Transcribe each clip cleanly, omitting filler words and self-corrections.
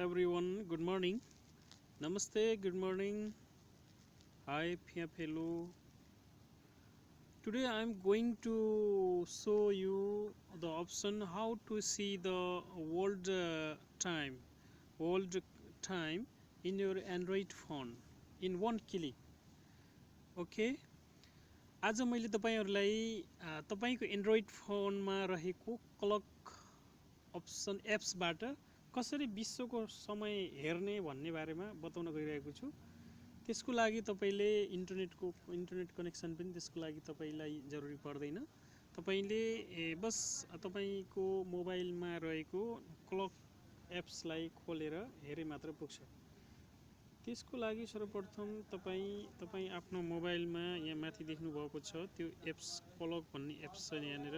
everyone. Good morning. Namaste. Good morning. Hi, fellow. Today I am going to show you the option how to see the world time in your Android phone in one click. Okay. आज मैले तपाईहरुलाई तपाईको Android फोनमा रहेको clock option एप्सबाट कसरी विश्वको समय हेर्ने भन्ने बारेमा बताउन गइरहेको छु। त्यसको लागि तपाईले इन्टरनेट कनेक्सन पनि त्यसको लागि तपाईलाई जरुरी पर्दैन। तपाईले बस तपाईको मोबाइलमा रहेको क्लक एप्सलाई खोलेर हेरे मात्र पुग्छ। त्यसको लागि सर्वप्रथम तपाई आफ्नो मोबाइलमा यहाँ माथि देख्नु भएको छ त्यो एप्स क्लक भन्ने एप्स छ यहाँनेर।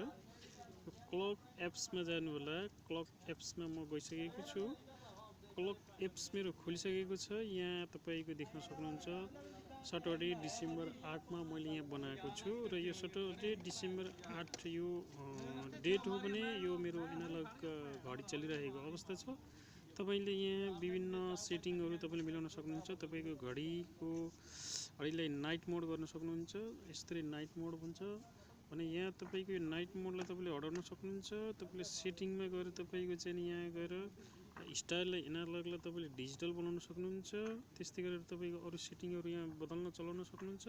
क्लक एप्समा जानु होला। क्लक एप्समा म गइसकेको छु। क्लक एप्स मेरो खोलिसकेको छ। यहाँ तपाईको देख्न सक्नुहुन्छ सटरडे डिसेम्बर 8 मा मैले यहाँ बनाएको छु र यो सटरडे डिसेम्बर 8 यो डेट हो भने यो मेरो एनालग घडी चलिरहेको अवस्था छ। तपाईले यहाँ विभिन्न सेटिङहरु तपाईले मिलाउन सक्नुहुन्छ। तपाईको घडीलाई नाइट मोड गर्न सक्नुहुन्छ। यसरी नाइट मोड हुन्छ भने यहाँ तपाईको यो नाइट मोडलाई तपाईले हटाउन सक्नुहुन्छ। तपाईले सेटिङमा गएर तपाईको चाहिँ यहाँ गएर स्टाइललाई एनालगलाई तपाईले डिजिटल बनाउन सक्नुहुन्छ। त्यस्तै गरेर तपाईको अरु सेटिङहरु यहाँ बदल्न चलाउन सक्नुहुन्छ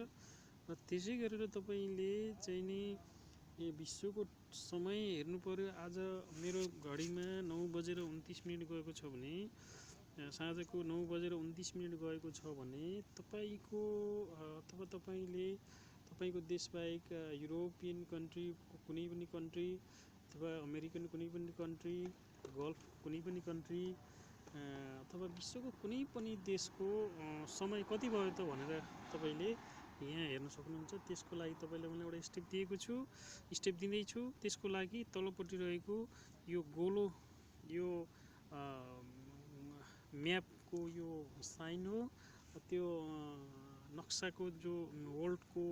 र त्यसै गरेर तपाईले चाहिँ नि यो विश्वको समय हेर्नु पर्यो। आज मेरो घडीमा 9:29 गएको छ भने साँझको 9:29 गएको छ भने तपाईको अथवा तपाईको देश बाहेक युरोपियन कन्ट्री कुनै पनि कन्ट्री अथवा अमेरिकन कुनै पनि कन्ट्री गल्फ कुनै पनि कन्ट्री अथवा विश्वको कुनै पनि देशको समय कति भयो त भनेर तपाईले यहाँ हेर्न सक्नुहुन्छ। त्यसको लागि तपाईलाई मैले एउटा स्टेप दिएको छु, स्टेप दिँदै छु। त्यसको लागि तलपट्टि रहेको यो गोलो यो म्यापको यो साइन हो। त्यो नक्साको जो वर्ल्डको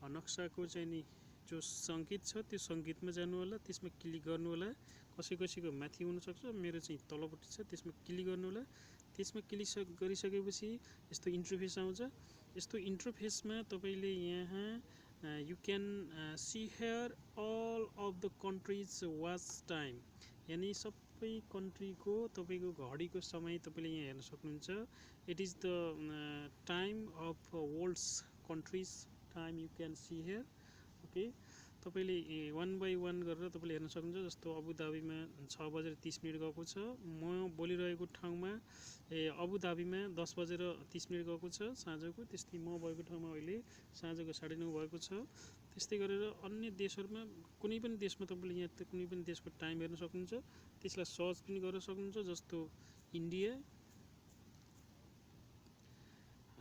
नक्साको चाहिँ नि जो संकेत छ त्यो संकेतमा जानु होला। त्यसमा क्लिक गर्नु होला। कसैको माथि हुन सक्छ, मेरो चाहिँ तलपट्टि छ। त्यसमा क्लिक गर्नु होला। त्यसमा क्लिक गरिसकेपछि यस्तो इन्टरफेस आउँछ। यस्तो इन्टरफेसमा तपाईले यहाँ you can see here all of the countries watch time यानी सबै कन्ट्रीको तपाईको घडीको समय तपाईले यहाँ हेर्न सक्नुहुन्छ। It is the time of world's countries time you can see here. Okay, तपाईले 1 बाइ 1 गरेर तपाईले हेर्न सक्नुहुन्छ। जस्तो अबुधाबीमा 6:30 गएको छ। म बोलिरहेको ठाउँमा अबुधाबीमा 10:30 गएको छ साँझको। त्यस्तै म भएको ठाउँमा अहिले साँझको 9:30 भएको छ। त्यस्तै गरेर अन्य देशहरुमा कुनै पनि देशमा तपाईले यहाँ कुनै पनि देशको टाइम हेर्न सक्नुहुन्छ। त्यसलाई सर्च पनि गर्न सक्नुहुन्छ। जस्तो इन्डिया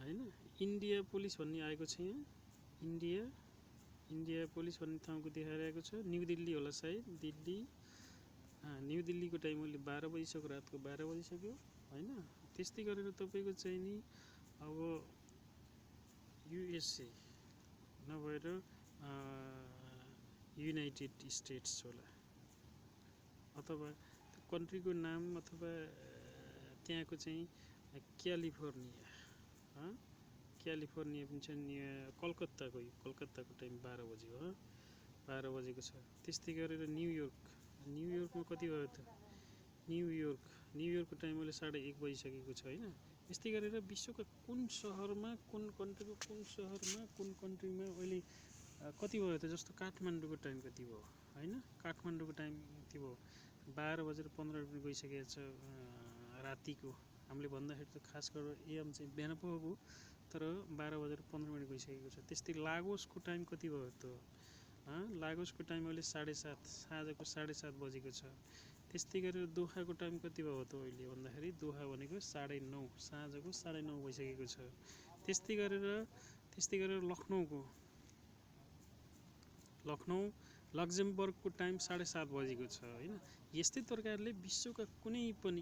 हैन, इन्डिया पुलिस भन्ने आएको छ। यहाँ इन्डिया पुलिस भन्ने ठाउँको देखाइरहेको छ। न्यू दिल्ली होला सायद, दिल्ली न्यू दिल्लीको टाइम अहिले 12 बजिसक्यो, रातको 12 बजिसक्यो हैन। त्यस्तै गरेर तपाईको चाहिँ नि अब युएसए नभएर युनाइटेड स्टेट्स होला अथवा कन्ट्रीको नाम अथवा त्यहाँको चाहिँ क्यालिफोर्निया पनि छ। कलकत्ताको टाइम 12 बजे हो, 12 बजेको छ। त्यस्तै गरेर न्युयोर्कमा कति भयो त? न्युयोर्कको टाइम अहिले 1:30 बजिसकेको छ हैन। यस्तै गरेर विश्वको कुन शहरमा कुन कन्ट्रीको कुन शहरमा कुन कन्ट्रीमा अहिले कति भयो त? जस्तो काठमाडौँको टाइम कति भयो हैन। काठमाडौँको टाइम कति भयो? 12:15 गइसकेको छ रातिको। हामीले भन्दाखेरि त खास गरेर एएम चाहिँ बिहान पो हो, तर 12:15 गइसकेको छ। त्यस्तै लागोसको टाइम कति भयो त? लागोसको टाइम अहिले 7:30 साँझको 7:30 बजेको छ। त्यस्तै गरेर दोहाको टाइम कति भयो त अहिले भन्दाखेरि दोहा भनेको 9:30 साँझको 9:30 भइसकेको छ। त्यस्तै गरेर लखनऊ लक्जमबर्गको टाइम 7:30 बजेको छ हैन। यस्तै प्रकारले विश्वका कुनै पनि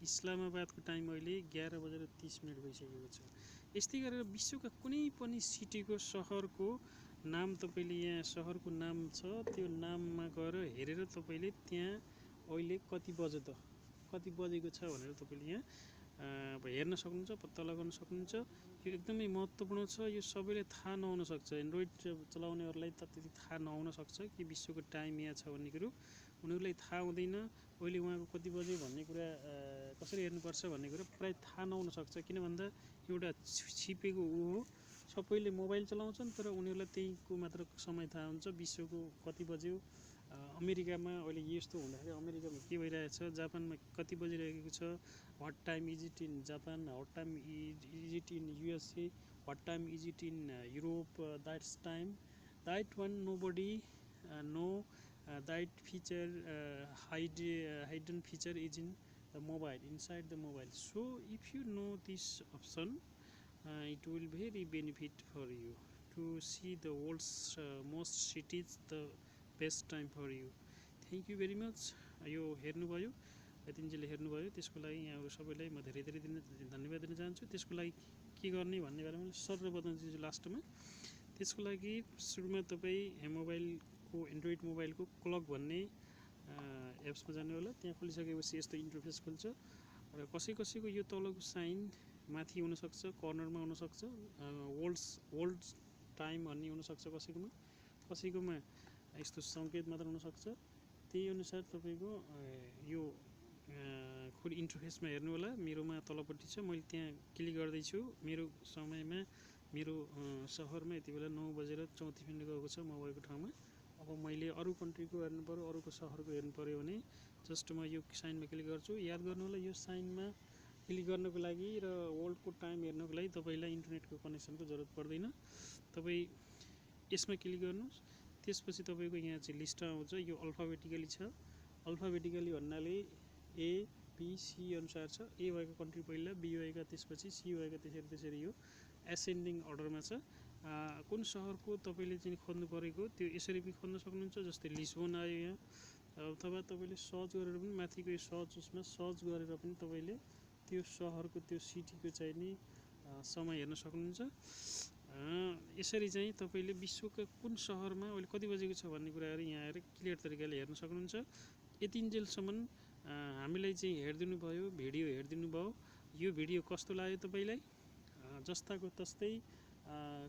इस्लामाबादको टाइम अहिले 11:30 भइसकेको छ। यस्तै गरेर विश्वका कुनै पनि सिटीको शहरको नाम तपाईले यहाँ शहरको नाम छ त्यो नाममा गएर हेरेर तपाईले त्यहाँ अहिले कति बज्यो त कति बजेको छ भनेर तपाईँले यहाँ हेर्न सक्नुहुन्छ, पत्ता लगाउन सक्नुहुन्छ। यो एकदमै महत्त्वपूर्ण छ। यो सबैले थाहा नहुन सक्छ, एन्ड्रोइड चलाउनेहरूलाई त त्यति थाहा नहुन सक्छ कि विश्वको टाइम यहाँ छ भन्ने कुरो उनीहरूलाई थाहा हुँदैन। अहिले उहाँको कति बजे भन्ने कुरा कसरी हेर्नुपर्छ भन्ने कुरा प्रायः थाहा नहुन सक्छ, किन भन्दा एउटा छिपेको हो। सबैले मोबाइल चलाउँछन् तर उनीहरूलाई त्यहीको मात्र समय थाहा हुन्छ, विश्वको कति बज्यो। अमेरिकामा अहिले यस्तो हुँदाखेरि अमेरिकामा के भइरहेछ, जापानमा कति बजिरहेको छ, what time is it in Japan, what time is it in USA, what time is it in Europe, that's time that one nobody know that feature hidden feature is in the mobile, inside the mobile. So if you know this option, it will very benefit for you to see the world's most cities, the best time for you. Thank you very much. यो हेर्नुभयो, यतिन्जेल हेर्नुभयो, त्यसको लागि यहाँहरू सबैलाई म धेरै धेरै धन्यवाद दिन चाहन्छु। त्यसको लागि के गर्ने भन्ने बारेमा सर बताउन चाहन्छु लास्टमा। त्यसको लागि सुरुमा तपाईँ मोबाइलको एन्ड्रोइड मोबाइलको क्लक भन्ने एप्समा जानु होला। त्यहाँ खोलिसकेपछि यस्तो इन्टरफेस खुल्छ र कसैको यो तलको साइन माथि हुनसक्छ, कर्नरमा हुनसक्छ, वर्ल्ड टाइम भन्ने हुनसक्छ, कसैकोमा यस्तो सङ्केत मात्र हुनसक्छ। त्यही अनुसार तपाईँको यो इन्टरफेसमा हेर्नु होला। मेरोमा तलपट्टि छ, मैले त्यहाँ क्लिक गर्दैछु। मेरो समयमा मेरो सहरमा यति बेला 9:34 गएको छ म भएको ठाउँमा। अब मैले अरू कन्ट्रीको हेर्नु पऱ्यो, अरूको सहरको हेर्नु पऱ्यो भने जस्ट म यो साइनमा क्लिक गर्छु। याद गर्नु होला, यो साइनमा क्लिक गर्नको लागि र वर्ल्डको टाइम हेर्नको लागि तपाईँलाई इन्टरनेटको कनेक्सनको जरुरत पर्दैन। तपाईँ यसमा क्लिक गर्नुहोस्। त्यसपछि तपाईँको यहाँ चाहिँ लिस्ट आउँछ। यो अल्फाबेटिकली छ। अल्फाबेटिकली भन्नाले ए बी सी अनुसार छ। ए भएको कन्ट्री पहिला, बी भएका त्यसपछि, सी भएका त्यसरी यो एसेन्डिङ अर्डरमा छ। कुन सहरको तपाईँले चाहिँ खोज्नु परेको त्यो यसरी पनि खोज्न सक्नुहुन्छ। जस्तै लिस्बन आयो यहाँ, अथवा तपाईँले सर्च गरेर पनि माथिको यो सर्च उसमा सर्च गरेर पनि तपाईँले त्यो सहरको त्यो सिटीको चाहिँ नि समय हेर्न सक्नुहुन्छ। यसरी चाहिँ तपाईँले विश्वका कुन सहरमा अहिले कति बजेको छ भन्ने कुराहरू यहाँ आएर क्लियर तरिकाले हेर्न सक्नुहुन्छ। यतिन्जेलसम्म हामीलाई चाहिँ हेरिदिनु भयो, भिडियो हेरिदिनु भयो। यो भिडियो कस्तो लाग्यो तपाईँलाई जस्ताको तस्तै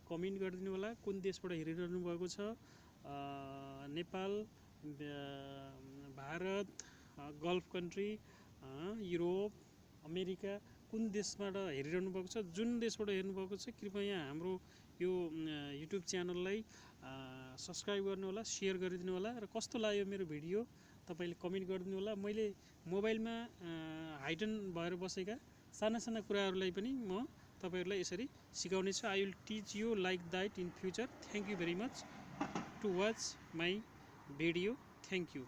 कमेन्ट गरिदिनु होला। कुन देशबाट हेरिरहनु भएको छ, Nepal, Bharat, golf country, Europe, America, कुन देशबाट हेरिरहनु भएको छ, जुन देशबाट हेर्नुभएको छ कृपया हाम्रो यो युट्युब च्यानललाई सब्सक्राइब गर्नु होला, सेयर गरिदिनु होला र कस्तो लाग्यो मेरो भिडियो तपाईँले कमेन्ट गरिदिनु होला। मैले मोबाइलमा हाइडन भएर बसेका साना साना कुराहरूलाई पनि म तपाईहरुलाई यसरी सिकाउने छु। I will teach you like that in future. Thank you very much to watch my video. Thank you.